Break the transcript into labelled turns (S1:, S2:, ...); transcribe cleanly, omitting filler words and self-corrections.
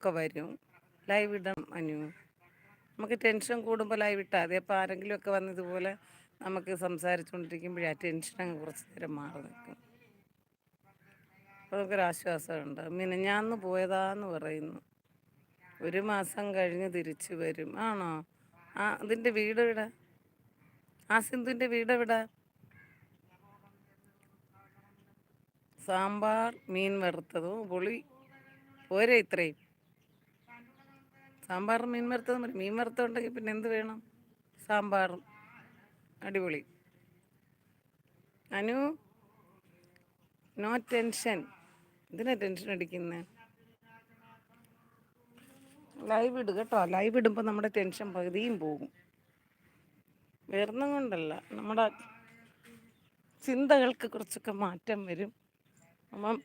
S1: ഒക്കെ വരും. ലൈവ് ഇടണം അനു. നമുക്ക് ടെൻഷൻ കൂടുമ്പോൾ ലൈവ് ഇട്ടാൽ മതി. അപ്പോൾ ആരെങ്കിലുമൊക്കെ വന്ന് ഇതുപോലെ നമുക്ക് സംസാരിച്ചുകൊണ്ടിരിക്കുമ്പോഴേ ആ ടെൻഷൻ അങ്ങ് കുറച്ച് നേരം മാറി നിൽക്കും. അപ്പോൾ നമുക്കൊരാശ്വാസമുണ്ട്. മിനിഞ്ഞാന്ന് പോയതാന്ന് പറയുന്നു. 1 മാസം കഴിഞ്ഞ് തിരിച്ചു വരും. ആണോ? ആ അതിൻ്റെ വീട് എവിടെ? ആ സിന്ധുവിൻ്റെ വീട് എവിടെ? സാമ്പാർ മീൻ വറുത്തതും പുളി പോരെ ഇത്രയും. സാമ്പാറും മീൻ വറുത്തതും മതി. മീൻ വറുത്തതുണ്ടെങ്കിൽ പിന്നെ എന്ത് വേണം? സാമ്പാറും അടിപൊളി. Anu, no tension. എന്തിനാ ടെൻഷൻ അടിക്കുന്നത്? ലൈവ് ഇട് കേട്ടോ. ലൈവ് ഇടുമ്പോൾ നമ്മുടെ ടെൻഷൻ പകുതിയും പോകും. വേറൊന്നും കൊണ്ടല്ല, നമ്മുടെ ചിന്തകൾക്ക് കുറച്ചൊക്കെ മാറ്റം വരും. അപ്പം